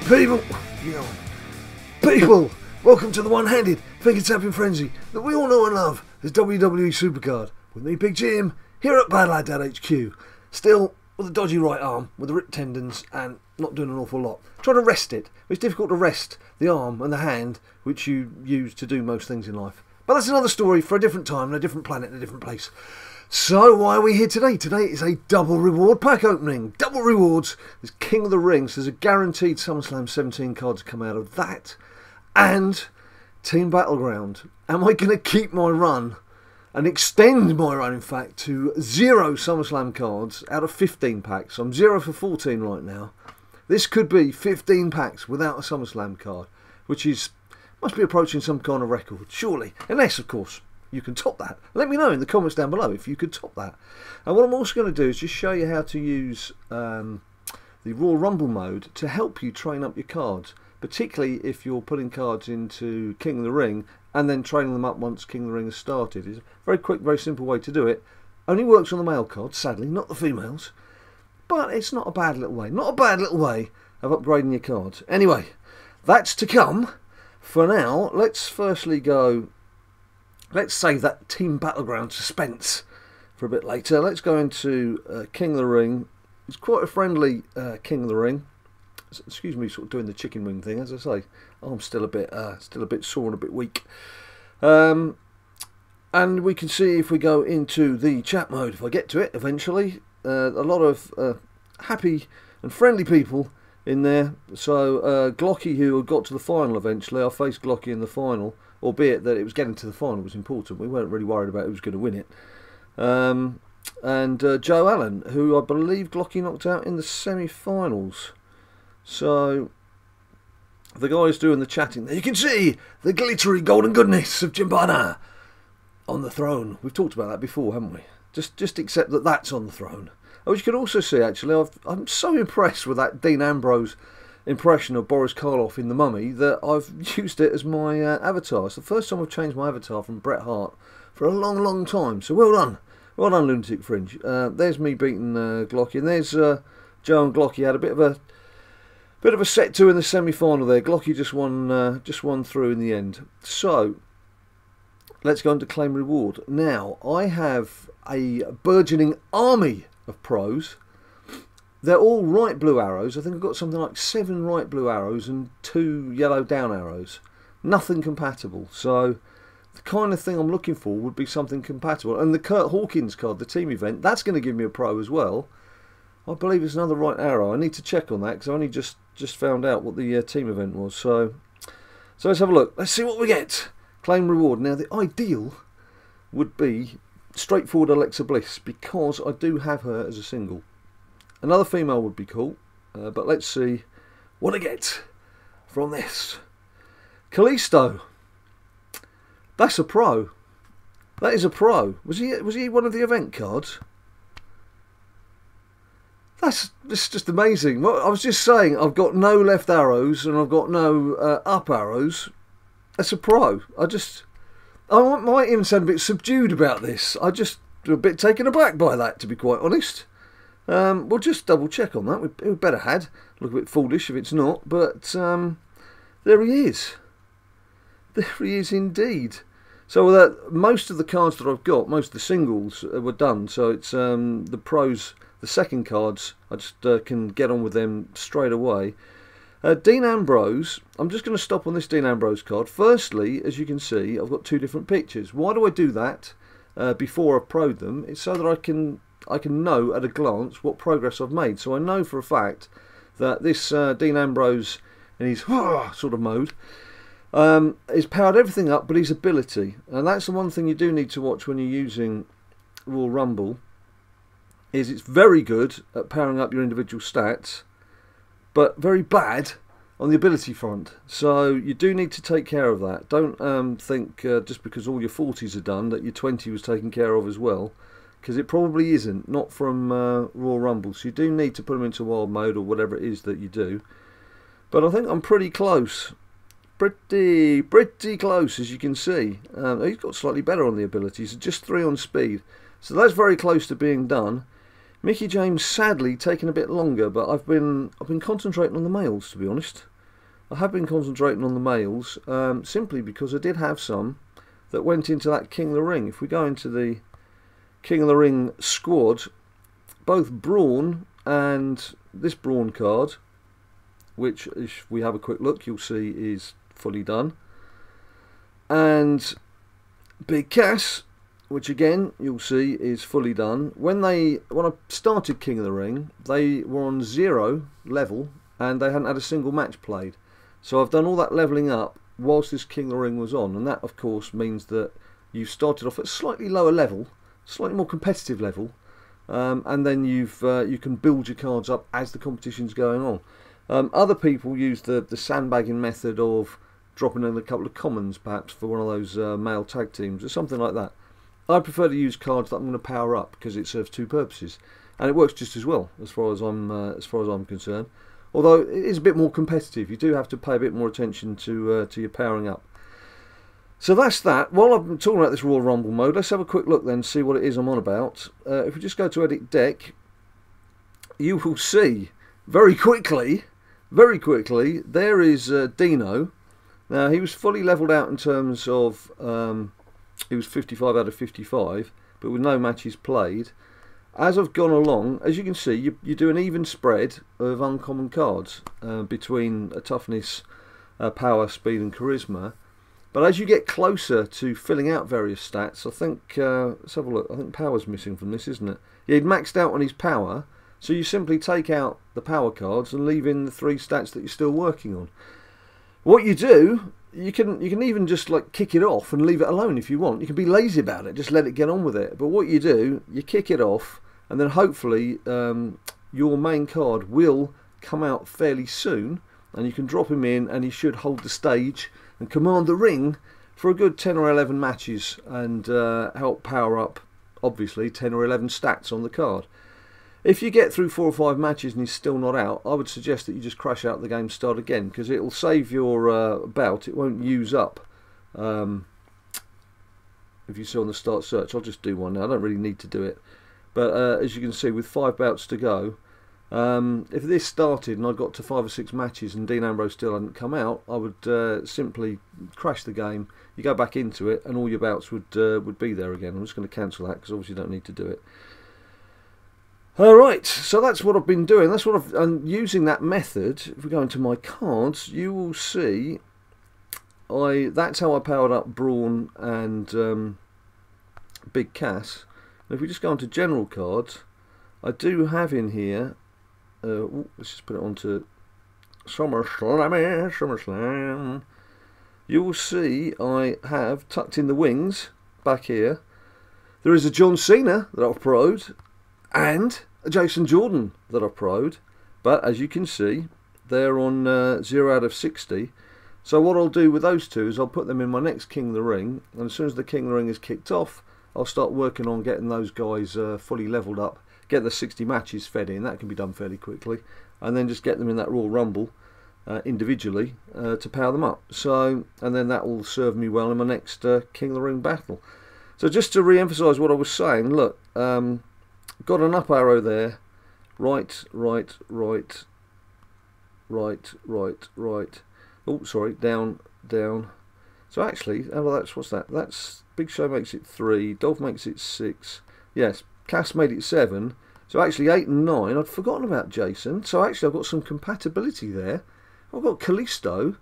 People, people, welcome to the one-handed finger-tapping frenzy that we all know and love as WWE SuperCard. With me, Big Jim, here at BadLadDad HQ. Still with a dodgy right arm, with the ripped tendons, and not doing an awful lot. Trying to rest it. It's difficult to rest the arm and the hand, which you use to do most things in life. But that's another story for a different time, and a different planet, and a different place. So why are we here today? Today is a double reward pack opening. Double rewards. There's King of the Ring, so there's a guaranteed SummerSlam 17 cards come out of that. And Team Battleground. Am I going to keep my run and extend my run, in fact, to 0 SummerSlam cards out of 15 packs? I'm 0 for 14 right now. This could be 15 packs without a SummerSlam card, which is must be approaching some kind of record, surely. Unless, of course, you can top that. Let me know in the comments down below if you could top that. And what I'm also going to do is just show you how to use the Royal Rumble mode to help you train up your cards, particularly if you're putting cards into King of the Ring and then training them up once King of the Ring has started. It's a very quick, very simple way to do it. Only works on the male cards, sadly, not the females. But it's not a bad little way. Not a bad little way of upgrading your cards. Anyway, that's to come. For now, let's firstly go... Let's save that Team Battleground suspense for a bit later. Let's go into King of the Ring. It's quite a friendly King of the Ring. Excuse me, sort of doing the chicken wing thing. As I say, I'm still a bit sore and a bit weak. And we can see if we go into the chat mode, if I get to it eventually, a lot of happy and friendly people in there. So Glocky, who got to the final eventually, I faced Glocky in the final. Albeit that it was getting to the final was important. We weren't really worried about who was going to win it. And Joe Allen, who I believe Glocky knocked out in the semi-finals. So the guys doing the chatting there, you can see the glittery golden goodness of Jimbana on the throne. We've talked about that before, haven't we? Just accept that that's on the throne. Oh, you can also see, actually, I'm so impressed with that Dean Ambrose impression of Boris Karloff in The Mummy that I've used it as my avatar. It's the first time I've changed my avatar from Bret Hart for a long, long time. So well done. Well done, Lunatic Fringe. There's me beating Glocky, and there's Joe and Glocky had a bit of a set to in the semi-final there. Glocky just won through in the end. So let's go on to claim reward. Now, I have a burgeoning army of pros. They're all right blue arrows. I think I've got something like 7 right blue arrows and 2 yellow down arrows. Nothing compatible. So the kind of thing I'm looking for would be something compatible. And the Kurt Hawkins card, the team event, that's going to give me a pro as well. I believe it's another right arrow. I need to check on that because I only just found out what the team event was. So let's have a look. Let's see what we get. Claim reward. Now the ideal would be straightforward Alexa Bliss because I do have her as a single. Another female would be cool, but let's see what I get from this. Kalisto. That's a pro. That is a pro. Was he one of the event cards? That's just amazing. I was just saying, I've got no left arrows and I've got no up arrows. That's a pro. I might even sound a bit subdued about this. I just a bit taken aback by that, to be quite honest. We'll just double check on that. We better had. Look a bit foolish if it's not, but there he is. There he is indeed. So most of the cards that I've got, most of the singles were done. So it's the pros, the second cards. I just can get on with them straight away. Dean Ambrose. I'm just going to stop on this Dean Ambrose card. Firstly, as you can see, I've got 2 different pictures. Why do I do that before I've pro'd them? It's so that I can know at a glance what progress I've made. So I know for a fact that this Dean Ambrose in his sort of mode has powered everything up but his ability. And that's the one thing you do need to watch when you're using Royal Rumble, is it's very good at powering up your individual stats but very bad on the ability front. So you do need to take care of that. Don't think just because all your 40s are done that your 20 was taken care of as well. Because it probably isn't, not from Royal Rumble. So you do need to put them into wild mode or whatever it is that you do. But I think I'm pretty close. Pretty close, as you can see. He's got slightly better on the abilities, just 3 on speed. So that's very close to being done. Mickey James, sadly, taking a bit longer, but I've been concentrating on the males, to be honest. I have been concentrating on the males, simply because I did have some that went into that King of the Ring. If we go into the King of the Ring squad, both Brawn and this Brawn card, which if we have a quick look you'll see is fully done, and Big Cass, which again you'll see is fully done. When I started King of the Ring, they were on 0 level and they hadn't had a single match played. So I've done all that levelling up whilst this King of the Ring was on, and that of course means that you started off at a slightly lower level, slightly more competitive level, and then you can build your cards up as the competition's going on. Other people use the sandbagging method of dropping in a couple of commons perhaps for one of those male tag teams or something like that. I prefer to use cards that I'm going to power up because it serves two purposes, and it works just as well as far as I'm concerned. Although it is a bit more competitive, you do have to pay a bit more attention to your powering up. So that's that. While I'm talking about this Royal Rumble mode, let's have a quick look then, see what it is I'm on about. If we just go to Edit Deck, you will see very quickly, there is Dino. Now he was fully levelled out in terms of he was 55 out of 55, but with no matches played. As I've gone along, as you can see, you do an even spread of uncommon cards between a toughness, power, speed and charisma. But as you get closer to filling out various stats, I think, let's have a look, I think power's missing from this, isn't it? Yeah, he'd maxed out on his power, so you simply take out the power cards and leave in the 3 stats that you're still working on. What you do, you can even just like kick it off and leave it alone if you want. You can be lazy about it, just let it get on with it. But what you do, you kick it off, and then hopefully your main card will come out fairly soon, and you can drop him in and he should hold the stage and command the ring for a good 10 or 11 matches and help power up, obviously, 10 or 11 stats on the card. If you get through 4 or 5 matches and he's still not out, I would suggest that you just crash out the game, start again, because it will save your bout. It won't use up. If you see on the start search, I'll just do one now. I don't really need to do it. But as you can see, with 5 bouts to go, if this started and I got to 5 or 6 matches and Dean Ambrose still hadn't come out, I would simply crash the game. You go back into it and all your bouts would be there again. I'm just going to cancel that because obviously you don't need to do it. Alright, so that's what I've been doing. That's what I'm using that method. If we go into my cards, you will see that's how I powered up Brawn and Big Cass. And if we just go into general cards, I do have in here, let's just put it onto SummerSlam. You will see I have tucked in the wings back here. There is a John Cena that I've pro'd, and a Jason Jordan that I've pro'd, but as you can see they're on 0 out of 60. So what I'll do with those two is I'll put them in my next King of the Ring, and as soon as the King of the Ring is kicked off, I'll start working on getting those guys fully levelled up, get the 60 matches fed in. That can be done fairly quickly, and then just get them in that Royal Rumble individually to power them up. So, and then that will serve me well in my next King of the Ring battle. So just to re-emphasise what I was saying, look, got an up arrow there, right, right, right, right, right, right. Oh, sorry, down, down. So actually, oh, well, what's that? That's Big Show makes it 3, Dolph makes it 6. Yes, Cass made it 7. So actually 8 and 9. I'd forgotten about Jason. So actually I've got some compatibility there. I've got Kalisto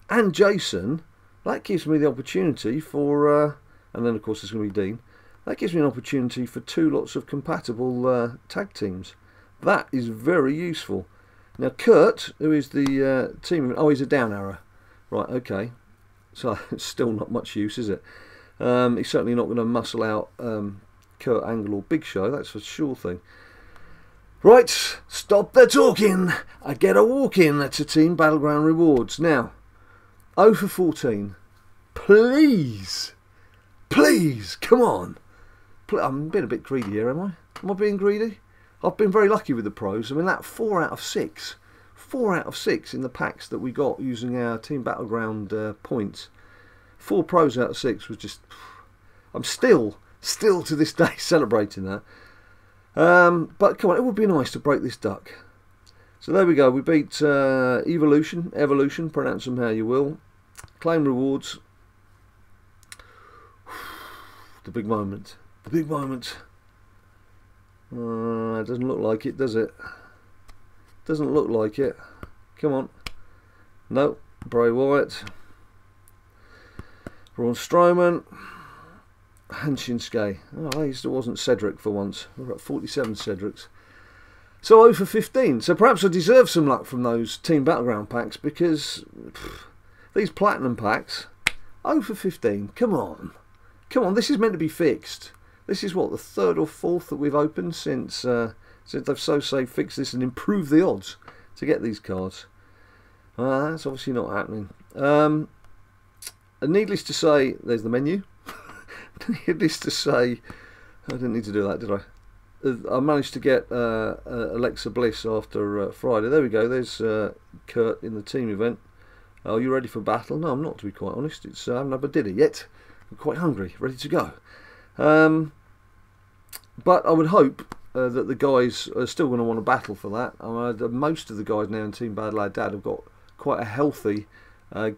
and Jason. That gives me the opportunity for, and then of course there's going to be Dean. That gives me an opportunity for 2 lots of compatible tag teams. That is very useful. Now Kurt, who is the team, oh, he's a down arrow. Right, okay. So it's still not much use, is it? He's certainly not going to muscle out Kurt Angle or Big Show, that's for sure thing. Right, stop the talking. I get a walk in to Team Battleground Rewards. Now, 0 for 14. Please, please, come on. I'm being a bit greedy here, am I? Am I being greedy? I've been very lucky with the pros. I mean, that 4 out of 6. 4 out of 6 in the packs that we got using our Team Battleground points. 4 pros out of 6 was just... I'm still to this day celebrating that. But come on, it would be nice to break this duck. So there we go. We beat Evolution, pronounce them how you will. Claim rewards. The big moment. The big moment. It doesn't look like it, does it? Doesn't look like it. Come on. No. Bray Wyatt. Braun Strowman. And Shinsuke. Oh, at least it wasn't Cedric for once. We've got 47 Cedrics. So 0 for 15. So perhaps I deserve some luck from those Team Battleground packs, because these Platinum packs, 0 for 15. Come on. Come on, this is meant to be fixed. This is what, the third or fourth that we've opened since they've fixed this and improved the odds to get these cards. That's obviously not happening. Needless to say, there's the menu. Needless to say, I didn't need to do that, did I? I managed to get Alexa Bliss after Friday. There we go. There's Kurt in the team event. Are you ready for battle? No, I'm not, to be quite honest. I haven't had a dinner yet. I'm quite hungry, ready to go. But I would hope that the guys are still going to want to battle for that. Most of the guys now in Team BadLadDad have got quite a healthy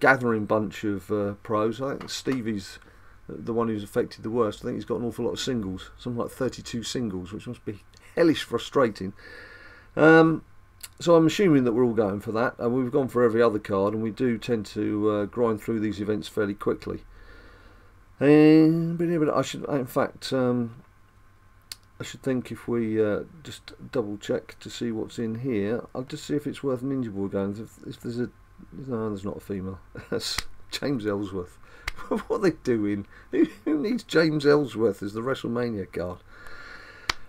gathering bunch of pros. I think Stevie's the one who's affected the worst. I think he's got an awful lot of singles, something like 32 singles, which must be hellish frustrating. So I'm assuming that we're all going for that, and we've gone for every other card, and we do tend to grind through these events fairly quickly. But I should, in fact, I should think if we just double check to see what's in here. I'll just see if it's worth Ninja Boy going. If there's a, no, there's not a female. That's James Ellsworth. What are they doing? Who needs James Ellsworth as the WrestleMania card?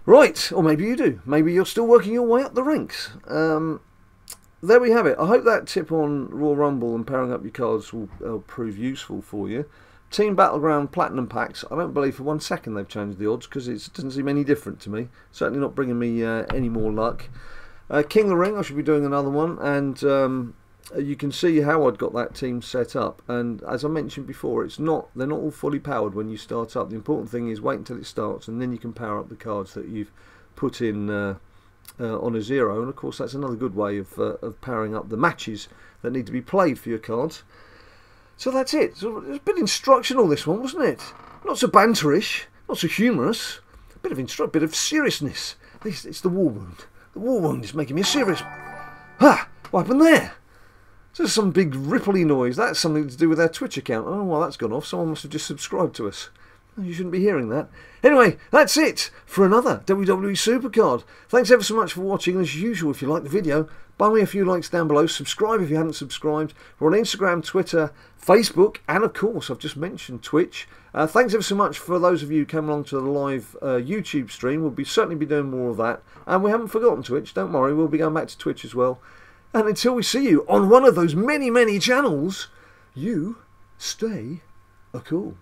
Right, or maybe you do. Maybe you're still working your way up the ranks. There we have it. I hope that tip on Royal Rumble and powering up your cards will prove useful for you. Team Battleground Platinum packs, I don't believe for 1 second they've changed the odds, because it doesn't seem any different to me. Certainly not bringing me any more luck. King of the Ring, I should be doing another one, and you can see how I'd got that team set up. And as I mentioned before, they're not all fully powered when you start up. The important thing is wait until it starts, and then you can power up the cards that you've put in on a 0. And of course that's another good way of powering up the matches that need to be played for your cards. So that's it. So it was a bit instructional, this one, wasn't it? Not so banterish, not so humorous. A bit of bit of seriousness. It's the war wound. The war wound is making me serious. Ah, what happened there? There's some big ripply noise. That's something to do with our Twitch account. I don't know why that's gone off. Someone must have just subscribed to us. You shouldn't be hearing that. Anyway, that's it for another WWE SuperCard. Thanks ever so much for watching. As usual, if you like the video, buy me a few likes down below. Subscribe if you haven't subscribed. We're on Instagram, Twitter, Facebook, and of course, I've just mentioned Twitch. Thanks ever so much for those of you who came along to the live YouTube stream. We'll certainly be doing more of that. And we haven't forgotten Twitch. Don't worry, we'll be going back to Twitch as well. And until we see you on one of those many, many channels, you stay cool.